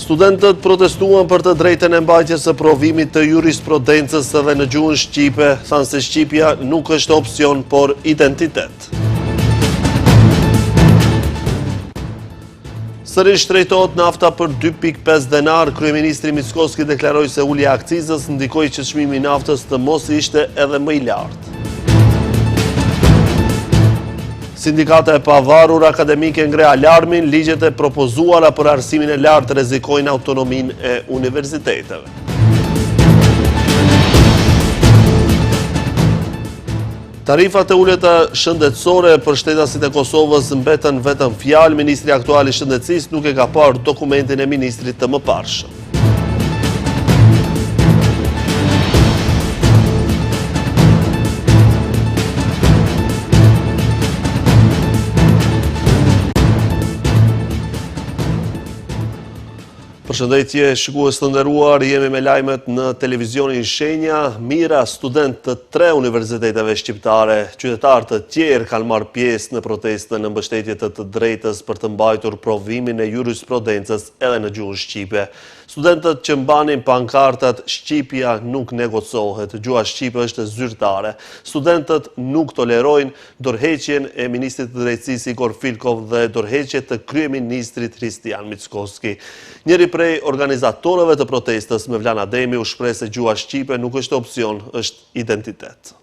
Studentët protestuan për të drejtën e mbajtjes së provimit të jurisprudencës edhe në gjuhën shqipe, thanë se shqipja nuk është opcion, por identitet. Sërish shtrejtohet nafta për 2.5 denar, kryeministri Mickoski deklaroi se ulja e akcizës ndikoi që çmimi i naftës të mos ishte edhe më i lartë. Sindikata e pavarur akademike ngre alarmin, ligjet e propozuara për arsimin e lartë rrezikojnë autonominë e universiteteve. Tarifat e uleta shëndetësore për shtetasit e Kosovës mbetën vetëm fjalë, ministri aktual i shëndetësisë nuk e ka parë dokumentin e ministrit të mëparshëm. Përshëndetje shikues të nderuar, jemi me lajmet në televizionin Shenja. Mira student të 3 universiteteve shqiptare, qytetarë të tjerë kanë marrë pjesë në protestën në mbështetje të drejtës për të mbajtur provimin e jurisprudencës edhe në gjuhën shqipe. Studentët që mbanin pankartat "Shqipja nuk negocohet", gjuha shqipe është zyrtare. Studentët nuk tolerojnë dorëheqjen e ministrit të drejtësisë Igor Filkov dhe dorëheqjet të kryeministrit Hristian Mickoski. Njëri prej organizatorëve të protestës, Mevlan Ademi, u shpreh se gjuha shqipe nuk është opcion, është identitet.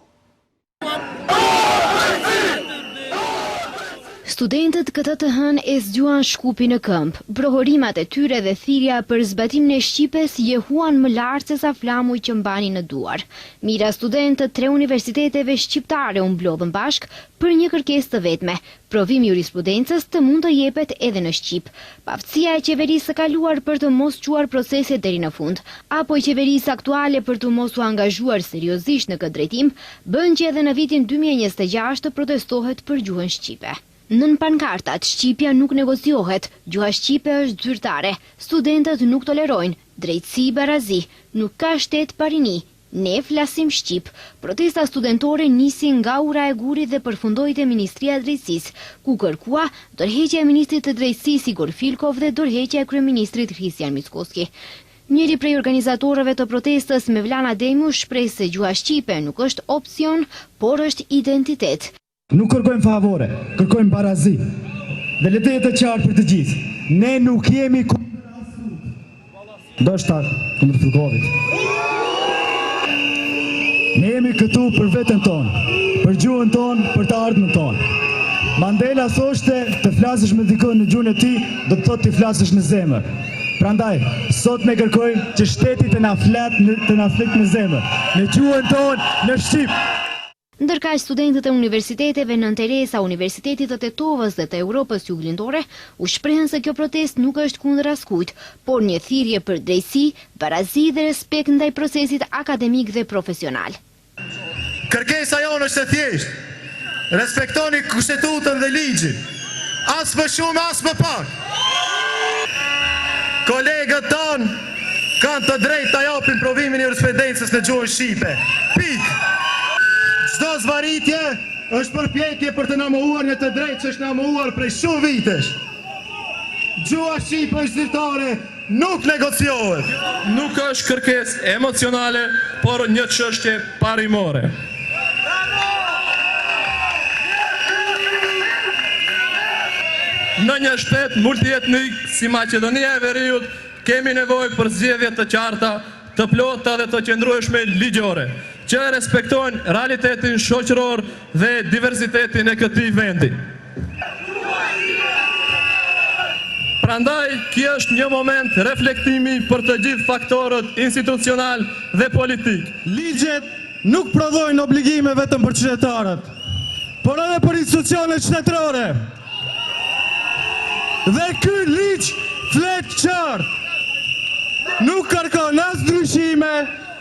Studentët këtë të hënë e zgjuan shkupi në këmbë. Prohorimat e tyre dhe thirrja për zbatimin e shqipes jehuan më lart se sa flamuj që mbanin në duar. Mira studentë të 3 universiteteve shqiptare u mblodhën bashk për një kërkesë të vetme: provimi i jurisprudencës të mund të jepet edhe në shqip. Paftësia e qeverisë së kaluar për të mos çuar proceset deri në fund, apo e qeverisë aktuale për të mos u angazhuar seriozisht në këtë drejtim, bën që edhe në vitin 2026 të protestohet për gjuhën shqipe. Nën pankartat, Shqipja nuk negociohet, gjuha shqipe është zyrtare, studentët nuk tolerojnë, drejtësi barazi, nuk ka shtet parini, ne flasim shqip. Protesta studentore nisi nga Ura e Gurit dhe përfundoi te Ministria e Drejtësisë, ku kërkua dorëheqja e ministrit të drejtësisë Igor Filkov dhe dorëheqja e kryeministrit Hristian Mickoski. Njëri prej organizatorëve të protestës, Mevlan Ademi, shpreh se gjuha shqipe nuk është opcion, por është identitet. Nuk kërkojmë favore, kërkojmë barazi. Dhe le të jetë qartë për të gjithë. Ne nuk jemi kundër asnjë. Ndoshta kundër Filkovit. Ne jemi këtu për veten tonë, për gjuhën tonë, për të ardhmen tonë. Mandela thoshte, të flasësh me dikën në gjuhën e tij, do të thotë të flasësh në zemër. Prandaj, sot ne kërkojmë që shteti të na flet në zemër, në gjuhën tonë, në shqip. Ndërkaq studentët e universiteteve Nën Teresa, Universitetit të Tetovës dhe të Europës Juglindore u shprehen se kjo protestë nuk është kundër askujt, por një thirrje për drejtësi, barazi dhe respekt ndaj procesit akademik dhe profesional. Kërkesa jonë është e thjeshtë. Respektoni kushtetutën dhe ligjin. As më shumë, as më pak. Kolegët tonë kanë të drejtë ta japin provimin e jurisprudencës në gjuhën shqipe. Pikë. Çdo zvarritje është përpjekje për të na mohuar në të drejtë që është na mohuar prej shumë vitesh. Gjuha shqipe është zyrtare, nuk negociohet. Nuk është kërkesë emocionale, por një çështje parimore. Në një shtet multietnik si Maqedonia e Veriut kemi nevojë për zgjedhje të qarta, të plota dhe të qëndrueshme ligjore, që respektojnë realitetin shoqëror dhe diversitetin e këtij vendi. Prandaj, ky është një moment reflektimi për të gjithë faktorët institucional dhe politik. Ligjet nuk prodhojnë obligime vetëm për qytetarët, por edhe për institucionet shtetërore. Dhe ky ligj flet qartë. Nuk kërkon as ndryshime,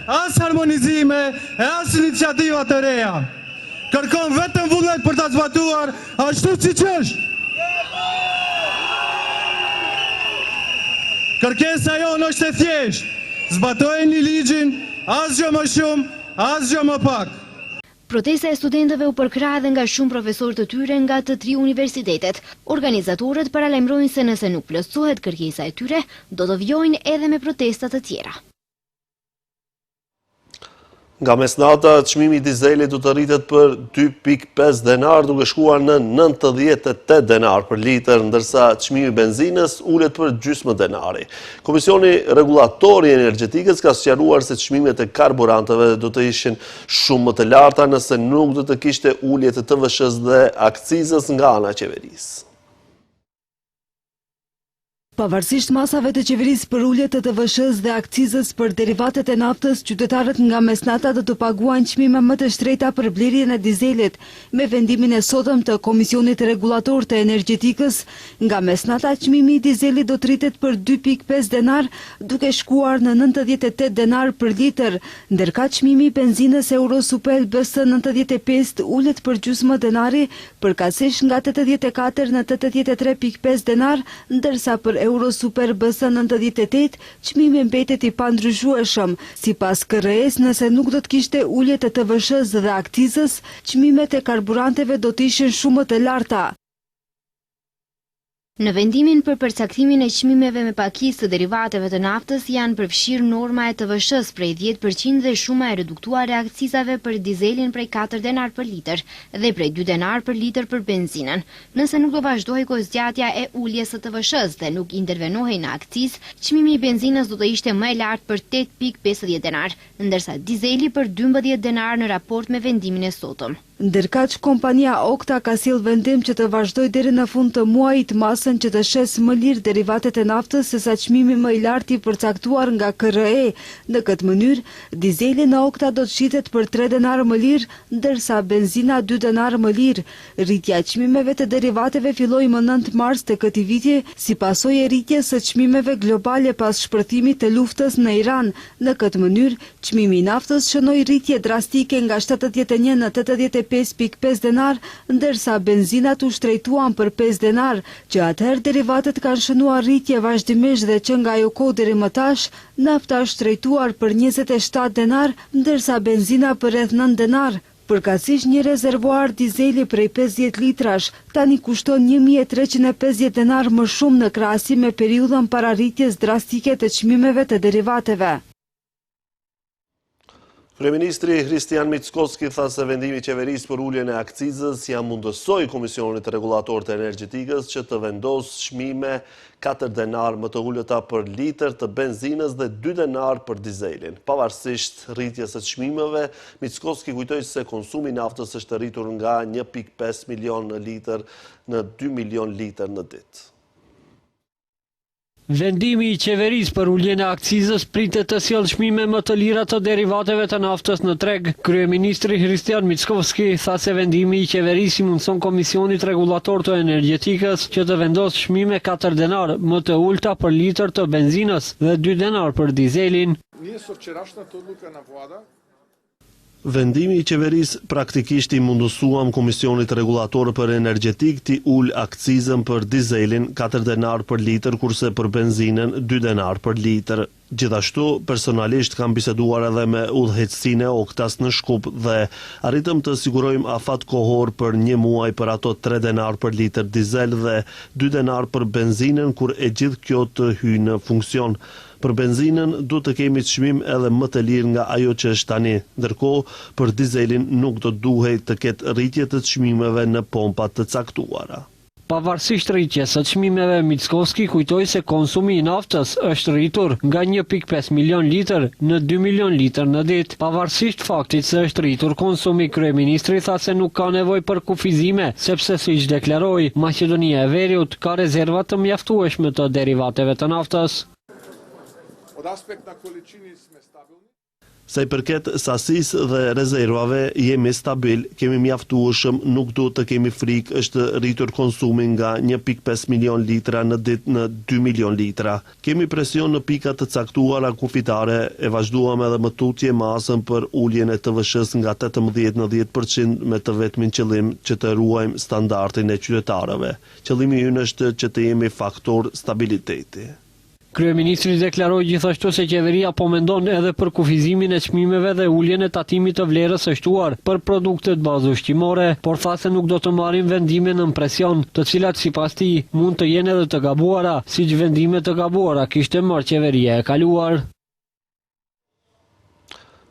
as harmonizime, e as iniciativa të reja. Kërkon vetëm vullnet për ta zbatuar ashtu siç është. Kërkesa jonë është e thjeshtë. Zbatojeni ligjin, asgjë më shumë, asgjë më pak. Protesta e studentëve u përkrah edhe nga shumë profesorë të tyre nga të 3 universitetet. Organizatorët paralajmërojnë se nëse nuk plotësohet kërkesa e tyre, do të vjojnë edhe me protesta të tjera. Nga mesnata, çmimi i dizelit do të rritet për 2.5 denar, duke shkuar në 98 denar për litër, ndërsa çmimi i benzinës ulet për gjysmë denari. Komisioni Rregullator i Energjetikës ka sqaruar se çmimet e karburanteve do të ishin shumë më të larta nëse nuk do të kishte ulje të TVSH-s dhe akcizës nga ana e qeverisë. Pavarësisht masave të qeverisë për ulje të TVSH-s dhe akcizës për derivatet e naftës, qytetarët nga mesnata do të paguajnë çmime më të shtrejta për blerjen e dizelit. Me vendimin e sotëm të Komisionit Rregullator të Energjetikës, nga mesnata çmimi i dizelit do të rritet për 2.5 denar, duke shkuar në 98 denar për litër, ndërka çmimi i benzinës Euro Super BS 95 ulet për gjysmë denari, përkatësisht nga 84 në 83.5 denar, ndërsa për Euro Super BS 98, çmimi mbetet i pandryshueshëm. Sipas KRE-s, nëse nuk do të kishte ulje të TVSH-s dhe akcizës, çmimet e karburanteve do të ishin shumë më të larta. Në vendimin për përcaktimin e çmimeve me pakisë të derivateve të naftës janë përfshirë norma e TVSH-s prej 10% dhe shuma e reduktuar e akcizave për dizelin prej 4 denar për litër dhe prej 2 denar për litër për benzinën. Nëse nuk do vazhdojë kohëzgjatja e uljes së TVSH-s dhe nuk intervenohej në akcizë, çmimi i benzinës do të ishte më i lartë për 8.50 denar, ndërsa dizeli për 12 denar në raport me vendimin e sotëm. Ndërkaq kompania Okta ka sjell vendim që të vazhdojë deri në fund të muajit masën që të shes më lirë derivatet e naftës sesa çmimi më i lartë i përcaktuar nga KRE. Në këtë mënyrë, dizeli në Okta do të shitet për 3 denar më lirë, ndërsa benzina 2 denar më lirë. Rritja e çmimeve të derivateve filloi më 9 mars të këtij viti, si pasojë e rritjes së çmimeve globale pas shpërthimit të luftës në Iran. Në këtë mënyrë, çmimi i naftës shënoi rritje drastike nga 71 në 85.5 denar, ndërsa benzinat u shtrejtuan për 5 denar, që atëherë derivatet kanë shënuar rritje vazhdimisht dhe që nga ajo kohë deri më tash, nafta është shtrejtuar për 27 denar, ndërsa benzina për rreth 9 denar. Përkatësisht një rezervuar dizeli prej 50 litrash tani kushton 1350 denar më shumë në krahasim me periudhën para rritjes drastike të çmimeve të derivateve. Kryeministri Hristian Mickoski tha se vendimi i qeverisë për uljen e akcizës ja mundësoi Komisionit Rregullator të Energjetikës që të vendosë çmime 4 denar më të ulëta për litër të benzinës dhe 2 denar për dizelin. Pavarësisht rritjes së çmimeve, Mickoski kujtoi se konsumi i naftës është rritur nga 1.5 milion litër në 2 milion litër në ditë. Vendimi i qeverisë për uljen e akcizës pritet të sjellë çmime më të lira të derivateve të naftës në treg. Kryeministri Hristian Mickoski tha se vendimi i qeverisë i mundson Komisionit Rregullator të Energjetikës që të vendosë çmime 4 denar më të ulta për litër të benzinës dhe 2 denar për dizelin. Vendimi i qeverisë praktikisht i mundësuam Komisionit Rregullator për Energjetik t'i ul akcizën për dizelin 4 denar për litër, kurse për benzinën 2 denar për litër. Gjithashtu, personalisht kam biseduar edhe me udhëheqësinë e Oktas në Shkup dhe arritëm të sigurojmë afat kohor për 1 muaj për ato 3 denar për litër dizel dhe 2 denar për benzinën, kur e gjithë kjo të hyjë në funksion. Për benzinën duhet të kemi çmim edhe më të lirë nga ajo që është tani, ndërkohë për dizelin nuk do duhej të ketë rritje të çmimeve në pompat të caktuara. Pavarësisht rritjes së çmimeve, Mickoski kujtoi se konsumi i naftës është rritur nga 1.5 milion litër në 2 milion litër në ditë. Pavarësisht faktit se është rritur konsumi, kryeministri tha se nuk ka nevojë për kufizime, sepse siç deklaroi, Maqedonia e Veriut ka rezerva të mjaftueshme të derivateve të naftës. Sa i përket sasisë dhe rezervave, jemi stabil, kemi mjaftueshëm, nuk duhet të kemi frikë, është rritur konsumi nga 1.5 milion litra në ditë në 2 milion litra. Kemi presion në pikat të caktuara kufitare, e vazhduam edhe më tutje masën për uljen e TVSH-s nga 18 në 10% me të vetmin qëllim që të ruajmë standardin e qytetarëve. Qëllimi ynë është që të jemi faktor stabiliteti. Kryeministri deklaroi gjithashtu se qeveria po mendon edhe për kufizimin e çmimeve dhe uljen e tatimit të vlerës së shtuar për produktet bazë ushqimore, por tha se nuk do të marrin vendime në presion, të cilat sipas tij mund të jenë edhe të gabuara, siç vendime të gabuara kishte marrë qeveria e kaluar.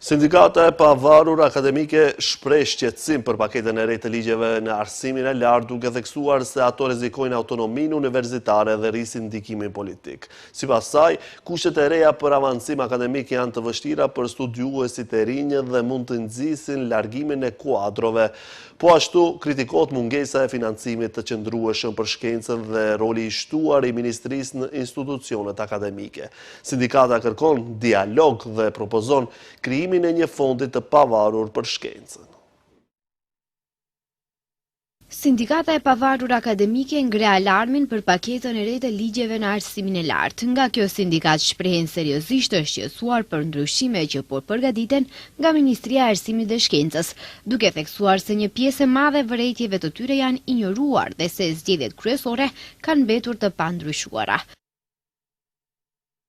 Sindikata e pavarur akademike shpreh shqetësim për paketën e re të ligjeve në arsimin e lartë, duke theksuar se ato rrezikojnë autonominë universitare dhe rrisin ndikimin politik. Sipas saj, kushtet e reja për avancim akademik janë të vështira për studiuesit e rinj dhe mund të nxisin largimin e kuadrove. Po ashtu kritikohet mungesa e financimit të qëndrueshëm për shkencën dhe roli i shtuar i ministrisë në institucionet akademike. Sindikata kërkon dialog dhe propozon krijimin e një fondi të pavarur për shkencën. Sindikata e pavarur akademike ngre alarmin për paketën e re të ligjeve në arsimin e lartë. Nga kjo sindikat shprehen seriozisht të shqetësuar për ndryshime që po përgatiten nga Ministria e Arsimit dhe Shkencës, duke theksuar se një pjesë e madhe vërejtjeve të tyre janë injoruar dhe se zgjedhjet kryesore kanë mbetur të pandryshuara.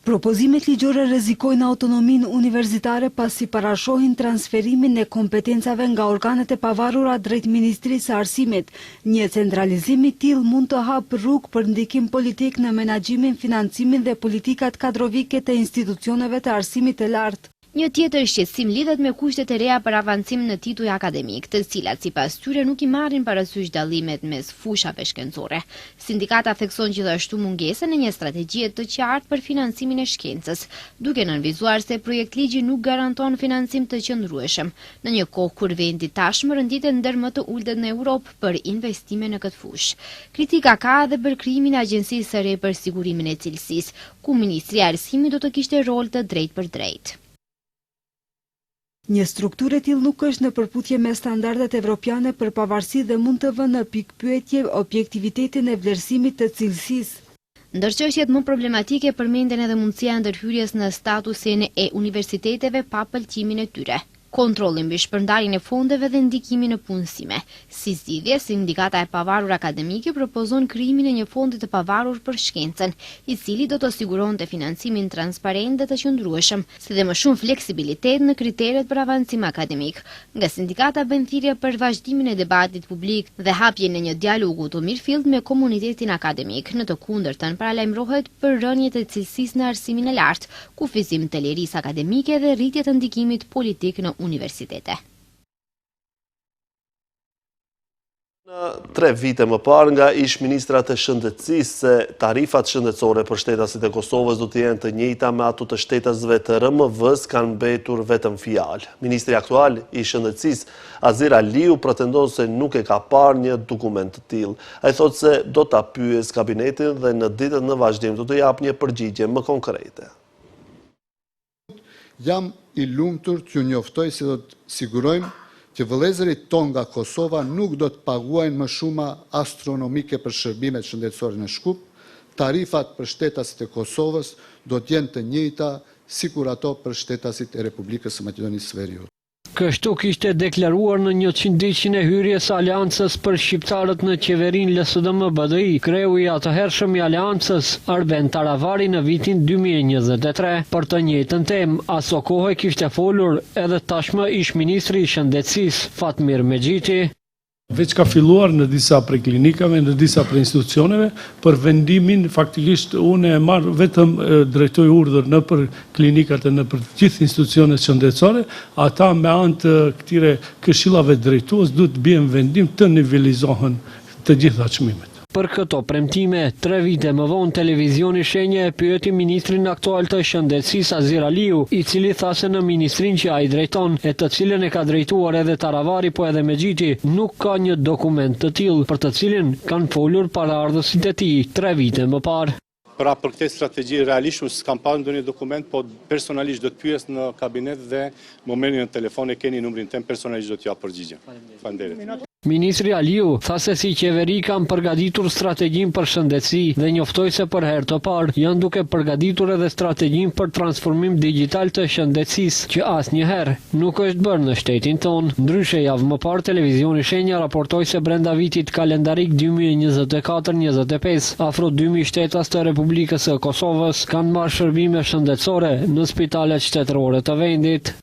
Propozimet ligjore rrezikojnë autonominë universitare pasi parashohin transferimin e kompetencave nga organet e pavarura drejt Ministrisë së Arsimit. Një centralizim i tillë mund të hapë rrugë për ndikim politik në menaxhimin, financimin dhe politikat kadrovike të institucioneve të arsimit të lartë. Një tjetër shqetësim lidhet me kushtet e reja për avancim në tituj akademik, të cilat sipas tyre nuk i marrin parasysh dallimet mes fushave shkencore. Sindikata thekson gjithashtu mungesën e një strategjie të qartë për financimin e shkencës, duke nënvizuar se projekt ligji nuk garanton financim të qëndrueshëm, në një kohë kur vendi tashmë rënditet ndër më të ulët në Europë për investime në këtë fushë. Kritika ka edhe për krijimin e Agjencisë së re për sigurimin e cilësisë, ku Ministria e Arsimit do të kishte rol të drejtë për drejtë. Një strukturë e tillë nuk është në përputhje me standardet evropiane për pavarësi dhe mund të vënë në pikpyetje objektivitetin e vlerësimit të cilësisë. Ndër çështjet më problematike përmenden edhe mundësia ndërhyrjes në statusin e universiteteve pa pëlqimin e tyre, kontrollin mbi shpërndarjen e fondeve dhe ndikimin në punësime. Si zgjidhje, Sindikata e pavarur akademike propozon krijimin e një fondi të pavarur për shkencën, i cili do të siguronte financimin transparent dhe të qëndrueshëm, si dhe më shumë fleksibilitet në kriteret për avancim akademik. Nga sindikata bën thirrje për vazhdimin e debatit publik dhe hapjen e një dialogu të mirëfillt me komunitetin akademik. Në të kundërtën, paralajmërohet për rënje të cilësisë në arsimin e lartë, kufizim të lirisë akademike dhe rritje të ndikimit politik në universitete. Në 3 vite më parë nga ish-ministrat e shëndetësisë se tarifat shëndetësore për shtetasit e Kosovës do të jenë të njëjta me ato të shtetasve të RMV-s kanë mbetur vetëm fjalë. Ministri aktual i shëndetësisë Azir Aliu pretendon se nuk e ka parë një dokument të tillë. Ai thotë se do ta pyes kabinetin dhe në ditët në vazhdim do të jap një përgjigje më konkrete. Jam i lumtur që njoftoj se do të sigurojmë që vëllezërit tonë nga Kosova nuk do të paguajnë më shuma astronomike për shërbimet shëndetësore në Shkup. Tarifat për shtetasit e Kosovës do të jenë të njëjta sikur ato për shtetasit e Republikës së Maqedonisë së Veriut. Kështu kishte deklaruar në 100 ditën e hyrjes së Aleancës për shqiptarët në qeverinë LSDM-BDI, kreu i atëhershëm i Aleancës, Arben Taravari, në vitin 2023. Për të njëjtën temë, aso kohë kishte folur edhe tashmë ish-ministri i shëndetësisë Fatmir Mexhiti. Veç ka filluar në disa prej klinikave, në disa prej institucioneve, për vendimin, faktikisht unë e marrë vetëm drejtoj urdhër në për klinikat e në për gjithë institucionet shëndetësore, ata me anë të këtire këshillave drejtues duhet të bien vendim të nivelizohen të gjitha çmimet. Për këto premtime, 3 vite më vonë televizioni Shenja e pyeti ministrin aktual të shëndetësisë Azir Aliu, i cili tha se në ministrin që ai drejton, e të cilën e ka drejtuar edhe Taravari po edhe Mexhiti, nuk ka një dokument të tillë për të cilin kanë folur paraardhësit e tij 3 vite më parë. Pra për këtë strategji realisht s'kam parë ndonjë dokument, po personalisht do të pyes në kabinet dhe momentin në telefon e keni numrin tim, personalisht do t'jap përgjigje. Faleminderit. Ministri Aliu tha se si qeveri kanë përgatitur strategjinë për shëndetësi dhe njoftoi se për herë të parë janë duke përgatitur edhe strategjinë për transformim digital të shëndetësisë, që asnjëherë nuk është bërë në shtetin tonë. Ndryshe, javë më parë televizioni Shenja raportoi se brenda vitit kalendarik 2024-25 afro 2000 shtetas të Republikës së Kosovës kanë marrë shërbime shëndetësore në spitalet shtetërore të vendit.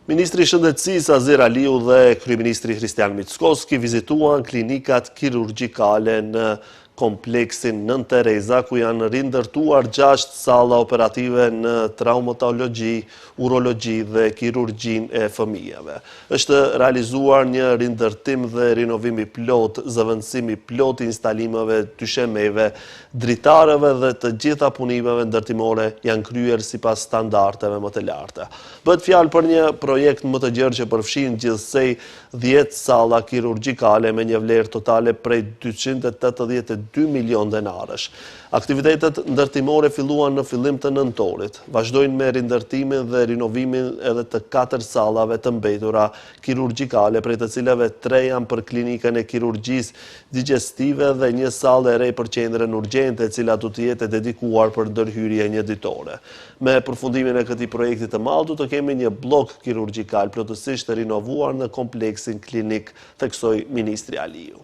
Ministri i Shëndetësisë Azir Aliu dhe Kryeministri Hristian Mickoski vizituan klinikat kirurgjikale në kompleksin Nën Tereza, ku janë rindërtuar 6 salla operative në traumatologji, urologji dhe kirurgjin e fëmijëve. Është realizuar një rindërtim dhe rinovimi plot, zëvendësimi plot i instalimeve, dyshemeve, dritareve dhe të gjitha punimeve ndërtimore janë kryer sipas standardeve më të larta. Bëhet fjalë për një projekt më të gjerë që përfshin gjithsej 10 salla kirurgjikale me një vlerë totale prej 282 milion denarësh. Aktivitetet ndërtimore filluan në fillim të nëntorit. Vazhdojnë me rindërtimin dhe rinovimin edhe të 4 sallave të mbetura kirurgjikale, prej të cilave 3 janë për klinikën e kirurgjisë digestive dhe një sallë e re për qendrën urgjente, e cila do të jetë dedikuar për ndërhyrje një ditore. Me përfundimin e këtij projekti të madh, do të kemi një blok kirurgjikal plotësisht të rinovuar në kompleksin klinik, theksoi Ministri Aliu.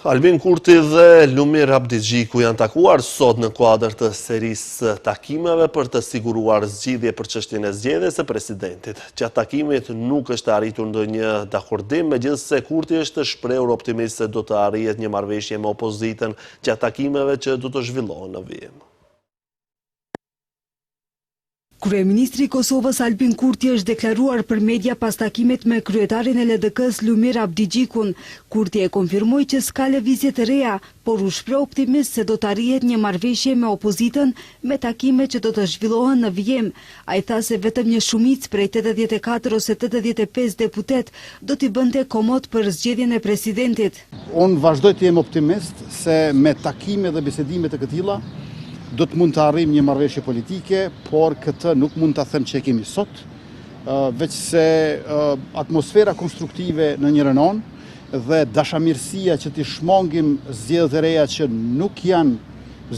Albin Kurti dhe Lumir Abdigjiku janë takuar sot në kuadër të serisë takimeve për të siguruar zgjidhje për çështjen e zgjedhjes së presidentit. Gjatë takimit nuk është arritur ndonjë dakordim, megjithëse Kurti është shprehur optimist se do të arrihet një marrëveshje me opozitën gjatë takimeve që do të zhvillohen në vijim. Kryeministri i Kosovës Albin Kurti është deklaruar për media pas takimit me kryetarin e LDK-s Lumir Abdigjikun. Kurti e konfirmoi që s'ka lëvizje të reja, por u shpreh optimist se do të arrihet një marrëveshje me opozitën me takime që do të zhvillohen në vijim. Ai tha se vetëm një shumicë prej 84 ose 85 deputet do t'i bënte komod për zgjedhjen e presidentit. Unë vazhdoj të jem optimist se me takime dhe bisedime të këtilla do të mund të arrijmë një marrëveshje politike, por këtë nuk mund të them që e kemi sot, veç se atmosfera konstruktive në njërin anë dhe dashamirësia që t'i shmangim zgjedhjet e reja që nuk janë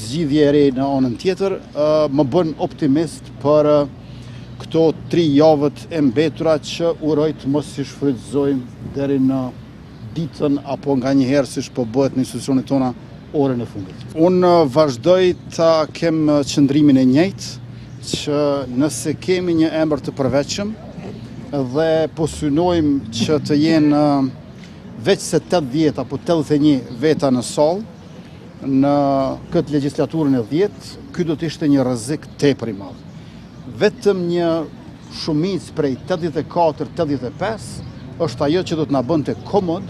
zgjidhje e re në anën tjetër, më bën optimist për këto 3 javët e mbetura që uroj të mos si shfrytëzojmë deri në ditën apo nganjëherë siç po bëhet në institucionet tona orën e fundit. Unë vazhdoj ta kem qëndrimin e njëjtë që nëse kemi një emër të përveçëm dhe po synojmë që të jenë veç se 80 apo 81 veta në sallë në këtë legjislaturën e 10, ky do të ishte një rrezik tepër i madh. Vetëm një shumicë prej 84-85 është ajo që do të na bënte komod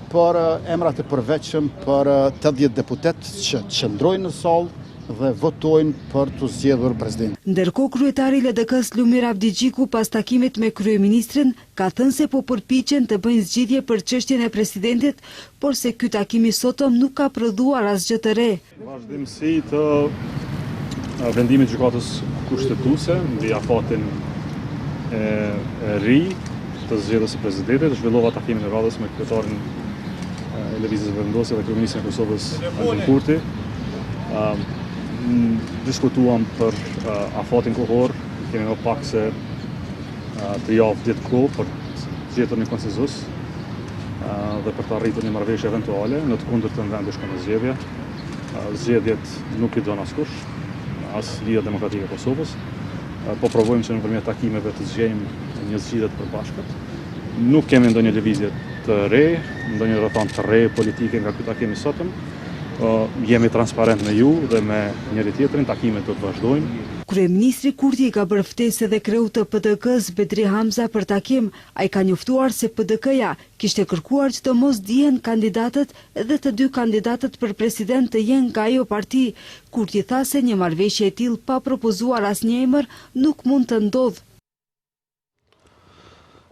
për emrat e përveçëm për 80 deputet që qëndrojnë në sallë dhe votojnë për të zgjedhur president. Ndërkohë kryetari i LDK-s Lumir Abdigjiku pas takimit me kryeministrin ka thënë se po përpiqen të bëjnë zgjidhje për çështjen e presidentit, por se ky takim i sotëm nuk ka prodhuar asgjë të re. Vazhdimsi të vendimit gjykatës kushtetuese mbi afatin e ri të zgjedhjes së presidentit, zhvillova takimin e radhës me kryetarin e Lëvizjes Vendosje dhe kryeministrin e Kosovës Albin Kurti. Diskutuam për afatin kohor, kemi më pak se 3 javë ditë kohë për të gjetur një konsenzus dhe për të arritur një marrëveshje eventuale, në të kundërtën vendi shkon në zgjedhje. Zgjedhjet nuk i don askush, as Liga Demokratike e Kosovës. Po provojmë që nëpërmjet takimeve të zgjejmë një zgjidhje të përbashkët. Nuk kemi ndonjë lëvizje të re, ndonjë rrethon të re politike nga ky takim i sotëm. Jemi transparent me ju dhe me njëri tjetrin, takimet do të vazhdojnë. Kryeministri Kurti ka bërë ftesë edhe kreu të PDK-s Bedri Hamza për takim. Ai ka njoftuar se PDK-ja kishte kërkuar që të mos dihen kandidatët edhe të dy kandidatët për president të jenë nga ajo parti. Kurti tha se një marrëveshje e tillë pa propozuar asnjë emër nuk mund të ndodhë.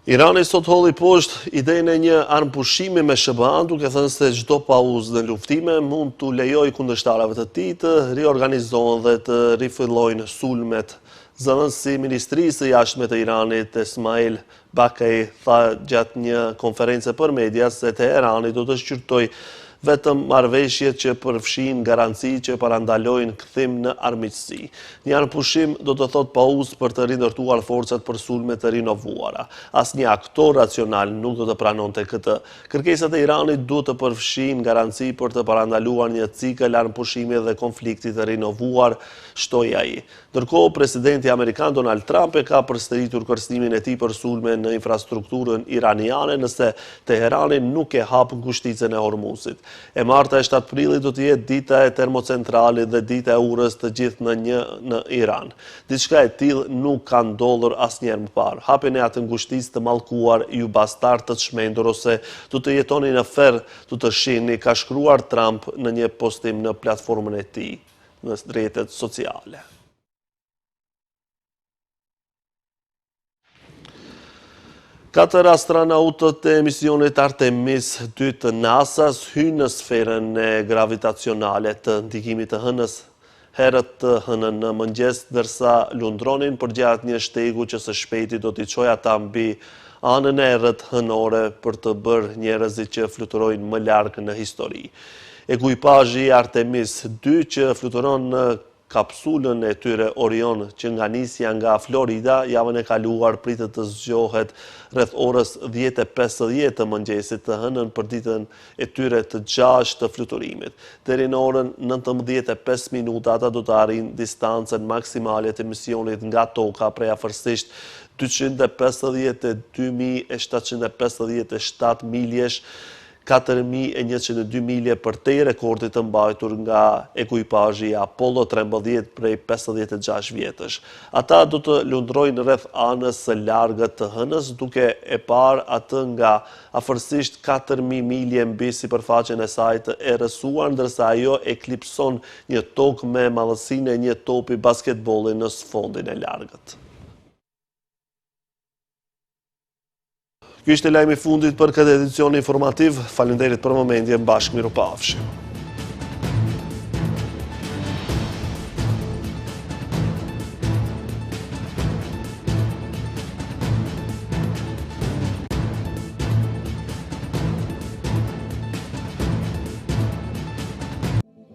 Irani sot holli poshtë idenë e një armëpushimi me SBA-n, duke thënë se çdo pauzë në luftime mund t'u lejojë kundërshtarëve të tij të riorganizohen dhe të rifillojnë sulmet. Zëvendësi i Ministrisë së Jashtme të Iranit, Esmail Bakei, tha gjatë një konference për media se Teherani do të shqyrtojë vetëm marrëveshjet që përfshin garanci që parandalojnë kthim në armiqësi. Një armëpushim do të thotë pauzë për të rindërtuar forcat për sulme të rinovuara. Asnjë aktor racional nuk do të pranonte këtë. Kërkesat e Iranit duhet të përfshin garanci për të parandaluar një cikël armëpushimi dhe konflikti të rinovuar, shtoi ai. Ndërkohë, presidenti amerikan Donald Trump e ka përsëritur kërcënimin e tij për sulme në infrastrukturën iraniane nëse Teherani nuk e hap ngushticën e Hormuzit. E marta e 7 prillit do të jetë dita e termocentralit dhe dita e urës të gjithë në Iran. Diçka e tillë nuk ka ndodhur asnjëherë më parë. Hapjen e atë ngushticë të mallkuar ju bastard të çmendur ose do të jetoni në ferr, do të shihni, ka shkruar Trump në një postim në platformën e tij në rrjetet sociale. Katër astronautët e misionit Artemis 2 të NASA-s hynë në sferën e gravitacionale të ndikimit të hënës herët të hënën në mëngjes, dërsa lundronin përgjatë një shtegu që së shpejti do t'i çojë ata mbi anën e errët hënore për të bërë njerëzit që fluturojnë më larg në histori. Ekuipazhi i Artemis 2 që fluturon në kapsulën e tyre Orion që nga nisja nga Florida javën e kaluar pritet të zgjohet rreth orës 10:50 të mëngjesit të hënën për ditën e tyre të 6 të fluturimit. Deri në orën 19:05 ata do të arrijnë distancën maksimale të misionit nga toka prej afërsisht 252.757 miljesh, 4.102 milje për te rekordit të mbajtur nga ekuipazhi i Apollo 13 prej 56 vjetësh. Ata do të lundrojnë rreth anës së largët të hënës, duke e parë atë nga afërsisht 4.000 milje mbi sipërfaqen e saj të errësuar, ndërsa ajo eklipson një tokë me madhësinë e një topi basketbolli në sfondin e largët. Ky ishte lajmi i fundit për këtë edicion informativ. Faleminderit për momentin, bashkë mirupafshim.